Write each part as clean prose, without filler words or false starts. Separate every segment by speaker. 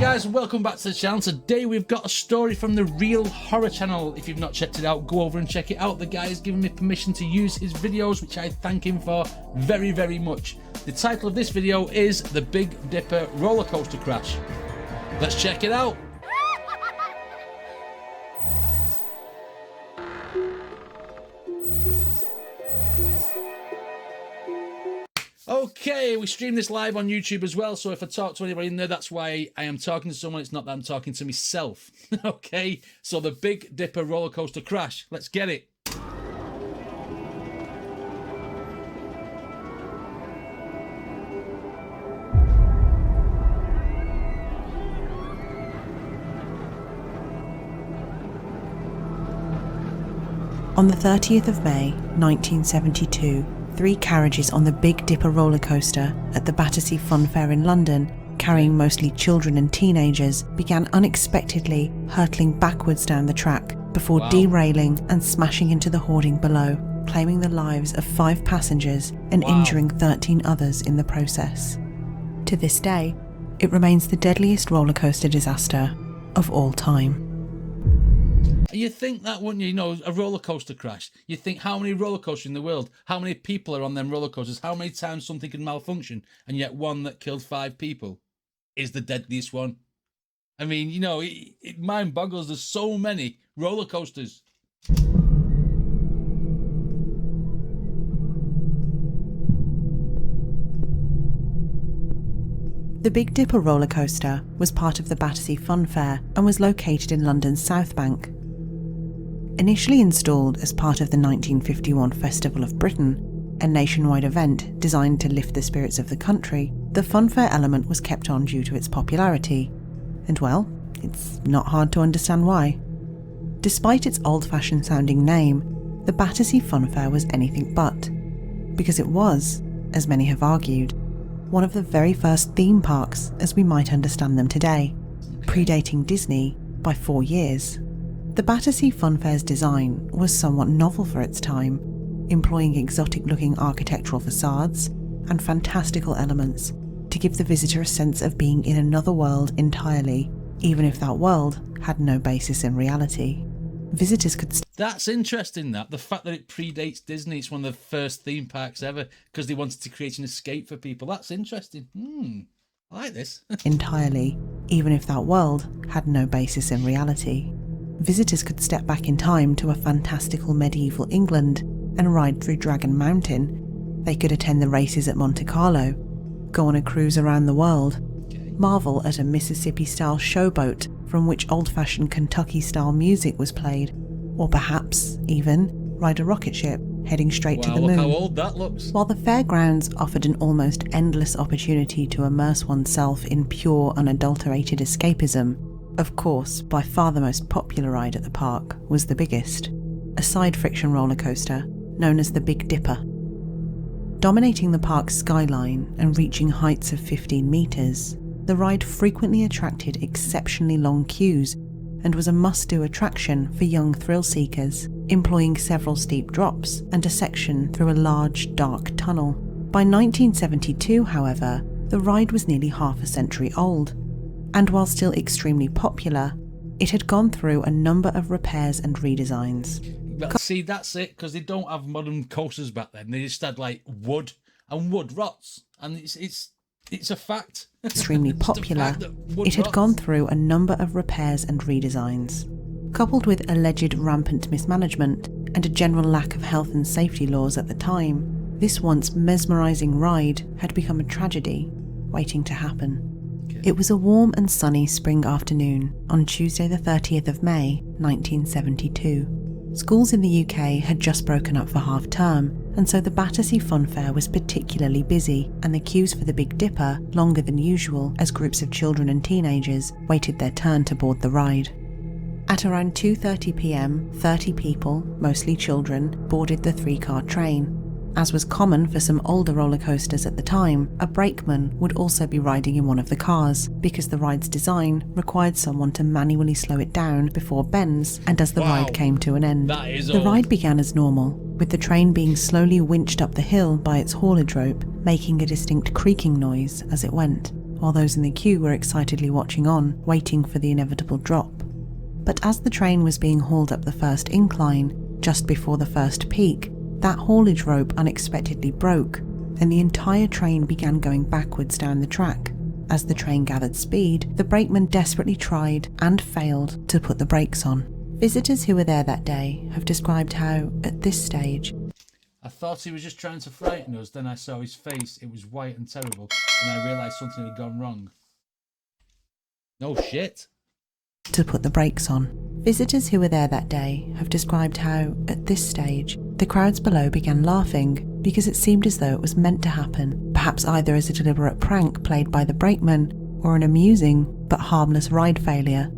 Speaker 1: guys, and welcome back to the channel. Today we've got a story from the Real Horror channel. If you've not checked it out, go over and check it out. The guy has given me permission to use his videos, which I thank him for very, very much. The title of this video is The Big Dipper Rollercoaster Crash. Let's check it out. Okay, we stream this live on YouTube as well, so if I talk to anybody in there, that's why I am talking to someone. It's not that I'm talking to myself. Okay, so the Big Dipper roller coaster crash. Let's get it.
Speaker 2: On the 30th of May, 1972, 3 carriages on the Big Dipper roller coaster at the Battersea Fun Fair in London, carrying mostly children and teenagers, began unexpectedly hurtling backwards down the track before derailing and smashing into the hoarding below, claiming the lives of 5 passengers and injuring 13 others in the process. To this day, it remains the deadliest roller coaster disaster of all time.
Speaker 1: You think that, wouldn't you? You know, a roller coaster crash. You think how many roller coasters in the world? How many people are on them roller coasters? How many times something can malfunction? And yet one that killed 5 people is the deadliest one. I mean, you know, it mind boggles. There's so many roller coasters.
Speaker 2: The Big Dipper roller coaster was part of the Battersea Fun Fair and was located in London's South Bank. Initially installed as part of the 1951 Festival of Britain, a nationwide event designed to lift the spirits of the country, the fun fair element was kept on due to its popularity. And well, it's not hard to understand why. Despite its old-fashioned sounding name, the Battersea Fun Fair was anything but, because it was, as many have argued, one of the very first theme parks as we might understand them today, predating Disney by 4 years. The Battersea Fun Fair's design was somewhat novel for its time, employing exotic-looking architectural facades and fantastical elements to give the visitor a sense of being in another world entirely, even if that world had no basis in reality. Visitors could...
Speaker 1: That's interesting, that. The fact that it predates Disney, it's one of the first theme parks ever, because they wanted to create an escape for people. That's interesting. I like this.
Speaker 2: entirely, even if that world had no basis in reality. Visitors could step back in time to a fantastical medieval England and ride through Dragon Mountain. They could attend the races at Monte Carlo, go on a cruise around the world, marvel at a Mississippi-style showboat from which old-fashioned Kentucky-style music was played, or perhaps even ride a rocket ship heading straight to the moon.
Speaker 1: Look how old that looks.
Speaker 2: While the fairgrounds offered an almost endless opportunity to immerse oneself in pure, unadulterated escapism, of course, by far the most popular ride at the park was the biggest, a side-friction roller coaster known as the Big Dipper. Dominating the park's skyline and reaching heights of 15 metres, the ride frequently attracted exceptionally long queues and was a must-do attraction for young thrill-seekers, employing several steep drops and a section through a large, dark tunnel. By 1972, however, the ride was nearly half a century old, and while still extremely popular, it had gone through a number of repairs and redesigns.
Speaker 1: But see, that's it, because they don't have modern coasters back then. They just had like wood, and wood rots, and it's a fact.
Speaker 2: Extremely popular, it had gone through a number of repairs and redesigns. Coupled with alleged rampant mismanagement and a general lack of health and safety laws at the time, this once mesmerising ride had become a tragedy waiting to happen. It was a warm and sunny spring afternoon on Tuesday the 30th of May, 1972. Schools in the UK had just broken up for half-term, and so the Battersea Fun Fair was particularly busy, and the queues for the Big Dipper longer than usual as groups of children and teenagers waited their turn to board the ride. At around 2:30 p.m, 30 people, mostly children, boarded the 3-car train. As was common for some older roller coasters at the time, a brakeman would also be riding in one of the cars, because the ride's design required someone to manually slow it down before bends and as the ride came to an end. The ride began as normal, with the train being slowly winched up the hill by its haulage rope, making a distinct creaking noise as it went. while those in the queue were excitedly watching on, waiting for the inevitable drop. But as the train was being hauled up the first incline, just before the first peak, that haulage rope unexpectedly broke, and the entire train began going backwards down the track. As the train gathered speed, the brakeman desperately tried and failed to put the brakes on. Visitors who were there that day have described how, at this stage,
Speaker 1: I thought he was just trying to frighten us, then I saw his face, it was white and terrible, and I realised something had gone wrong. No shit.
Speaker 2: To put the brakes on. Visitors who were there that day have described how, at this stage, the crowds below began laughing because it seemed as though it was meant to happen, perhaps either as a deliberate prank played by the brakeman or an amusing but harmless ride failure.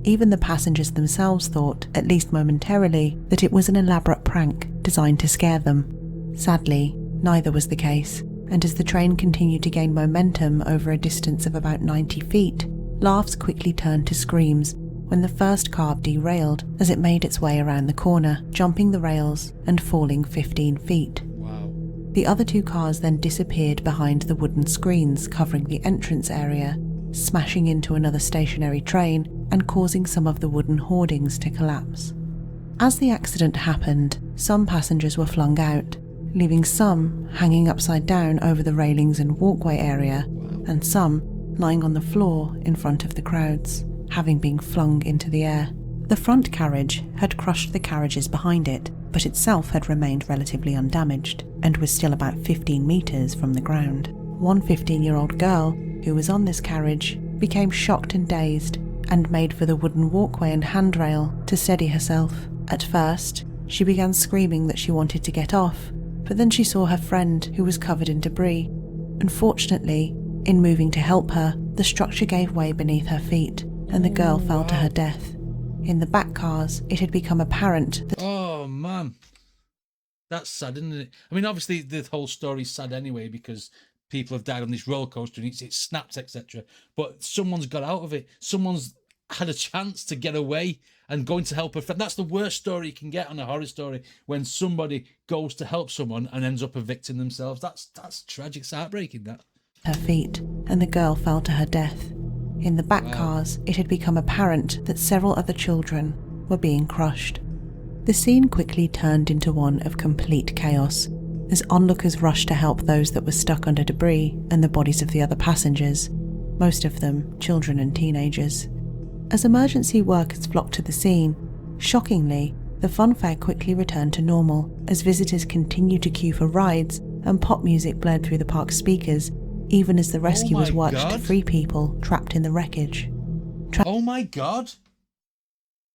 Speaker 2: Even the passengers themselves thought, at least momentarily, that it was an elaborate prank designed to scare them. Sadly, neither was the case, and as the train continued to gain momentum over a distance of about 90 feet, laughs quickly turned to screams when the first car derailed as it made its way around the corner, jumping the rails and falling 15 feet.
Speaker 1: Wow.
Speaker 2: The other two cars then disappeared behind the wooden screens covering the entrance area, smashing into another stationary train and causing some of the wooden hoardings to collapse. As the accident happened, some passengers were flung out, leaving some hanging upside down over the railings and walkway area, and some lying on the floor in front of the crowds, having been flung into the air. The front carriage had crushed the carriages behind it, but itself had remained relatively undamaged and was still about 15 metres from the ground. One 15-year-old girl who was on this carriage became shocked and dazed and made for the wooden walkway and handrail to steady herself. At first, she began screaming that she wanted to get off, but then she saw her friend who was covered in debris. Unfortunately, in moving to help her, the structure gave way beneath her feet, and the girl fell to her death. In the back cars, it had become apparent that...
Speaker 1: Oh, man. That's sad, isn't it? I mean, obviously, the whole story's sad anyway, because people have died on this roller coaster and it snapped, etc. But someone's got out of it. Someone's had a chance to get away and going to help a friend. That's the worst story you can get on a horror story, when somebody goes to help someone and ends up a victim themselves. That's tragic. It's heartbreaking, that.
Speaker 2: Her feet, and the girl fell to her death. In the back cars, it had become apparent that several other children were being crushed. The scene quickly turned into one of complete chaos, as onlookers rushed to help those that were stuck under debris and the bodies of the other passengers, most of them children and teenagers. As emergency workers flocked to the scene, shockingly, the funfair quickly returned to normal as visitors continued to queue for rides and pop music blared through the park's speakers, even as the rescuers watched to free people trapped in the wreckage.
Speaker 1: Oh my God.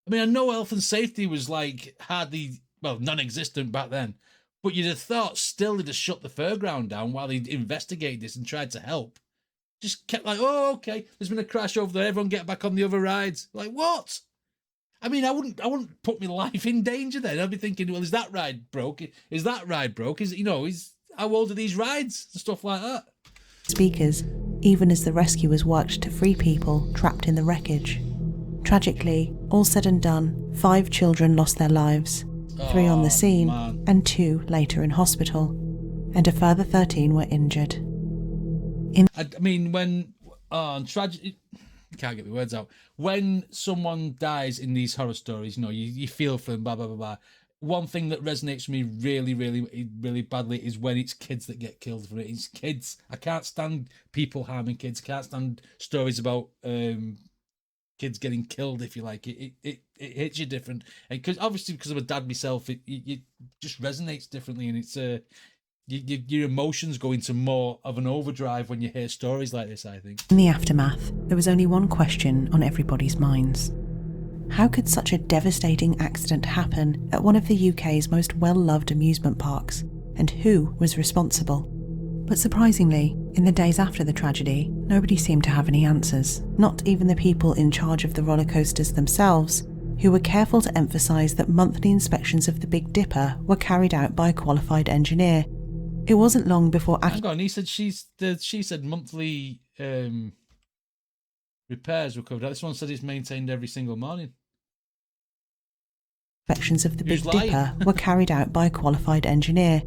Speaker 1: I mean, I know health and safety was like hardly, well, non-existent back then, but you'd have thought still they'd have shut the fairground down while they investigated this and tried to help. Just kept like, oh, okay, there's been a crash over there, everyone get back on the other rides. Like, what? I mean, I wouldn't put my life in danger then. I'd be thinking, well, is that ride broke? Is that ride broke? Is, you know, how old are these rides? And stuff like that.
Speaker 2: Speakers, even as the rescuers worked to free people trapped in the wreckage. Tragically, all said and done, 5 children lost their lives, 3 on the scene and 2 later in hospital, and a further 13 were injured.
Speaker 1: I mean, when tragic, can't get the words out. When someone dies in these horror stories, you know, you feel for them, blah blah blah blah. One thing that resonates with me really, really, really badly is when it's kids that get killed for it. It's kids. I can't stand people harming kids. I can't stand stories about kids getting killed, if you like. It hits you different. And because I'm a dad myself, it just resonates differently, and it's your emotions go into more of an overdrive when you hear stories like this, I think.
Speaker 2: In the aftermath, there was only one question on everybody's minds. How could such a devastating accident happen at one of the UK's most well-loved amusement parks, and who was responsible? But surprisingly, in the days after the tragedy, nobody seemed to have any answers, not even the people in charge of the roller coasters themselves, who were careful to emphasise that monthly inspections of the Big Dipper were carried out by a qualified engineer. It wasn't long before...
Speaker 1: Hang on, he said she said monthly repairs were covered. This one said it's maintained every single morning.
Speaker 2: Inspections of the Big Dipper were carried out by a qualified engineer.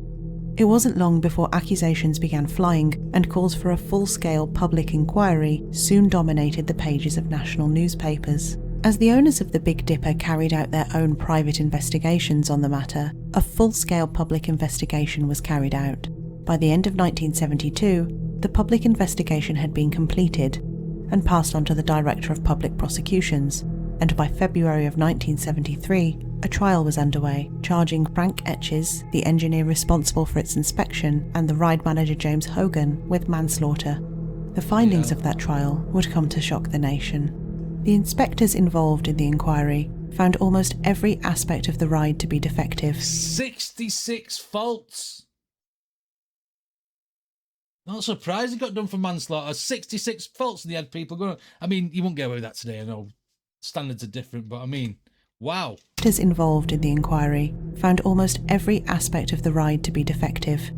Speaker 2: It wasn't long before accusations began flying, and calls for a full-scale public inquiry soon dominated the pages of national newspapers. As the owners of the Big Dipper carried out their own private investigations on the matter, a full-scale public investigation was carried out. By the end of 1972, the public investigation had been completed and passed on to the Director of Public Prosecutions, and by February of 1973, a trial was underway, charging Frank Etches, the engineer responsible for its inspection, and the ride manager James Hogan with manslaughter. The findings of that trial would come to shock the nation. The inspectors involved in the inquiry found almost every aspect of the ride to be defective.
Speaker 1: 66 faults! Not surprised it got done for manslaughter. 66 faults, and they had people going. I mean, you won't get away with that today. I know standards are different, but I mean, wow.
Speaker 2: Inspectors involved in the inquiry found almost every aspect of the ride to be defective,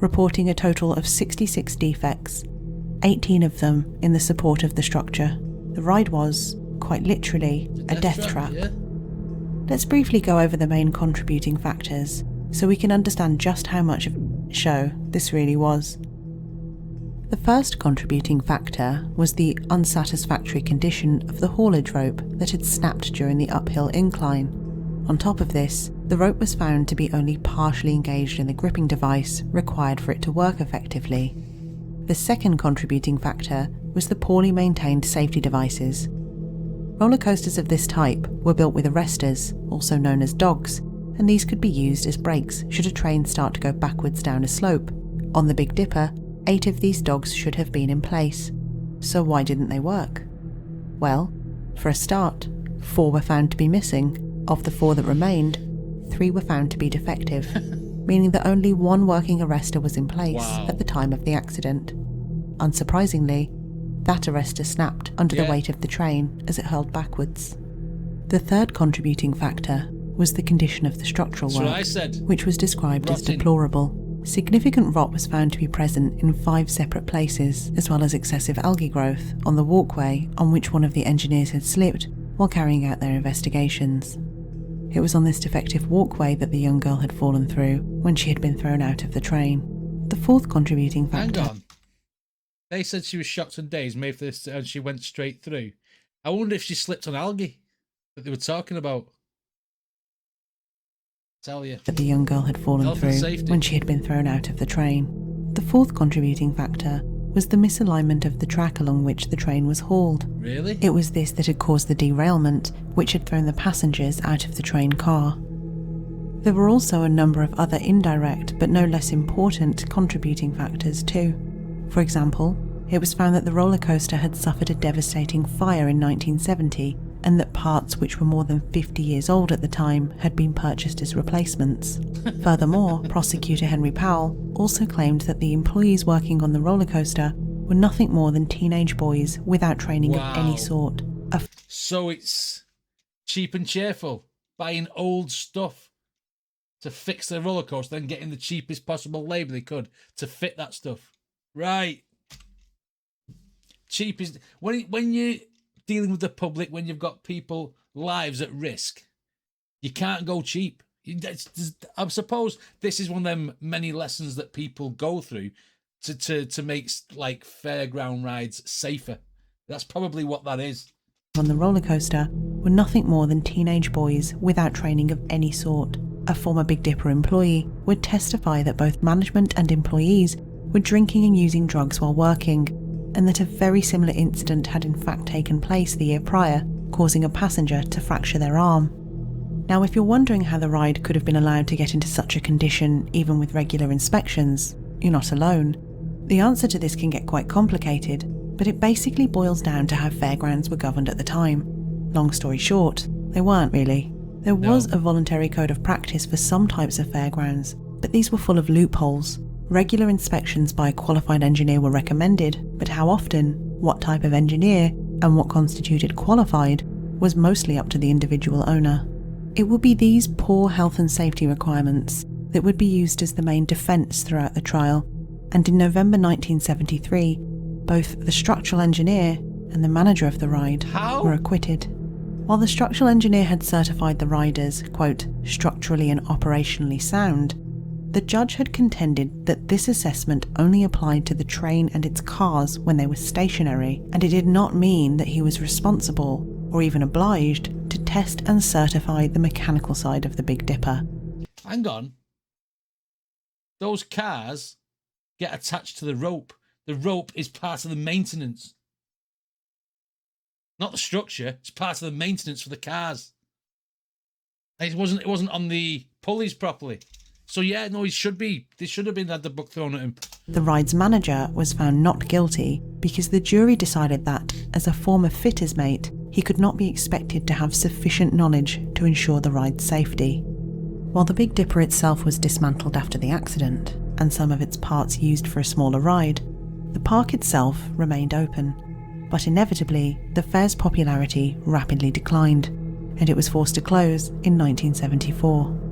Speaker 2: reporting a total of 66 defects, 18 of them in the support of the structure. The ride was, quite literally, a death trap.
Speaker 1: Yeah.
Speaker 2: Let's briefly go over the main contributing factors so we can understand just how much of a show this really was. The first contributing factor was the unsatisfactory condition of the haulage rope that had snapped during the uphill incline. On top of this, the rope was found to be only partially engaged in the gripping device required for it to work effectively. The second contributing factor was the poorly maintained safety devices. Roller coasters of this type were built with arresters, also known as dogs, and these could be used as brakes should a train start to go backwards down a slope. On the Big Dipper, 8 of these dogs should have been in place. So why didn't they work? Well, for a start, 4 were found to be missing. Of the 4 that remained, 3 were found to be defective, meaning that only 1 working arrestor was in place at the time of the accident. Unsurprisingly, that arrestor snapped under the weight of the train as it hurled backwards. The third contributing factor was the condition of the structural work, which was described as deplorable. Significant rot was found to be present in 5 separate places, as well as excessive algae growth on the walkway on which one of the engineers had slipped while carrying out their investigations. It was on this defective walkway that the young girl had fallen through when she had been thrown out of the train. The fourth contributing factor...
Speaker 1: Hang on. They said she was shocked and dazed, maybe this, and she went straight through. I wonder if she slipped on algae that they were talking about. Tell you.
Speaker 2: That the young girl had fallen through when she had been thrown out of the train. The fourth contributing factor was the misalignment of the track along which the train was hauled.
Speaker 1: Really?
Speaker 2: It was this that had caused the derailment, which had thrown the passengers out of the train car. There were also a number of other indirect, but no less important, contributing factors too. For example, it was found that the roller coaster had suffered a devastating fire in 1970, and that parts which were more than 50 years old at the time had been purchased as replacements. Furthermore, prosecutor Henry Powell also claimed that the employees working on the roller coaster were nothing more than teenage boys without training of any sort.
Speaker 1: So it's cheap and cheerful, buying old stuff to fix the roller coaster, then getting the cheapest possible labour they could to fit that stuff. Right. Cheapest. When you're dealing with the public, when you've got people lives at risk, you can't go cheap. I suppose this is one of them many lessons that people go through to make like fairground rides safer. That's probably what that is.
Speaker 2: On the roller coaster were nothing more than teenage boys without training of any sort. A former Big Dipper employee would testify that both management and employees were drinking and using drugs while working, and that a very similar incident had in fact taken place the year prior, causing a passenger to fracture their arm. Now, if you're wondering how the ride could have been allowed to get into such a condition even with regular inspections, you're not alone. The answer to this can get quite complicated, but it basically boils down to how fairgrounds were governed at the time. Long story short, they weren't really. There was a voluntary code of practice for some types of fairgrounds, but these were full of loopholes. Regular inspections by a qualified engineer were recommended, but how often, what type of engineer, and what constituted qualified was mostly up to the individual owner. It would be these poor health and safety requirements that would be used as the main defence throughout the trial, and in November 1973, both the structural engineer and the manager of the ride were acquitted. While the structural engineer had certified the ride as, quote, structurally and operationally sound, the judge had contended that this assessment only applied to the train and its cars when they were stationary, and it did not mean that he was responsible or even obliged to test and certify the mechanical side of the Big Dipper.
Speaker 1: Hang on. Those cars get attached to the rope. The rope is part of the maintenance. Not the structure, it's part of the maintenance for the cars. It wasn't on the pulleys properly. So yeah, no, they should have been had the book thrown at him.
Speaker 2: The ride's manager was found not guilty because the jury decided that, as a former fitter's mate, he could not be expected to have sufficient knowledge to ensure the ride's safety. While the Big Dipper itself was dismantled after the accident, and some of its parts used for a smaller ride, the park itself remained open. But inevitably, the fair's popularity rapidly declined, and it was forced to close in 1974.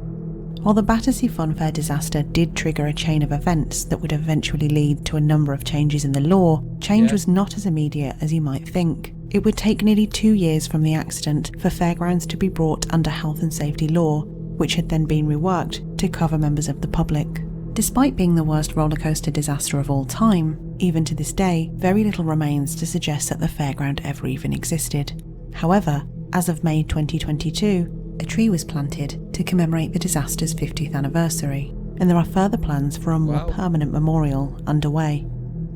Speaker 2: While the Battersea Funfair disaster did trigger a chain of events that would eventually lead to a number of changes in the law, change was not as immediate as you might think. It would take nearly 2 years from the accident for fairgrounds to be brought under health and safety law, which had then been reworked to cover members of the public. Despite being the worst rollercoaster disaster of all time, even to this day, very little remains to suggest that the fairground ever even existed. However, as of May 2022, a tree was planted to commemorate the disaster's 50th anniversary, and there are further plans for a more permanent memorial underway.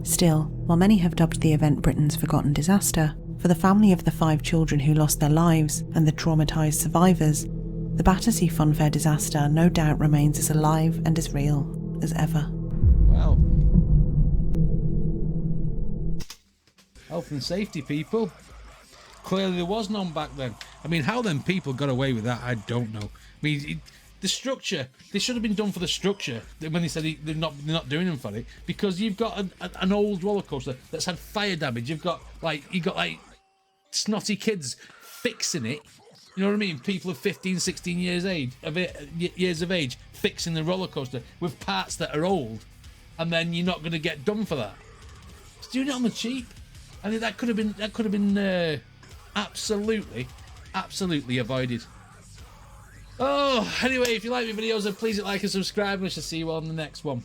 Speaker 2: Still, while many have dubbed the event Britain's forgotten disaster, for the family of the 5 children who lost their lives and the traumatised survivors, the Battersea Funfair disaster no doubt remains as alive and as real as ever.
Speaker 1: Wow. Health and safety, people. Clearly there was none back then. I mean, how them people got away with that, I don't know. I mean, the structure, they should have been done for the structure when they said they're not doing them for it, because you've got an old roller coaster that's had fire damage. You've got like snotty kids fixing it. You know what I mean? People of 15, 16 years of age fixing the roller coaster with parts that are old, and then you're not going to get done for that. Just doing it on the cheap. I think that could have been absolutely avoided. Oh, anyway, if you like my videos, then please hit like and subscribe, and I shall see you on the next one.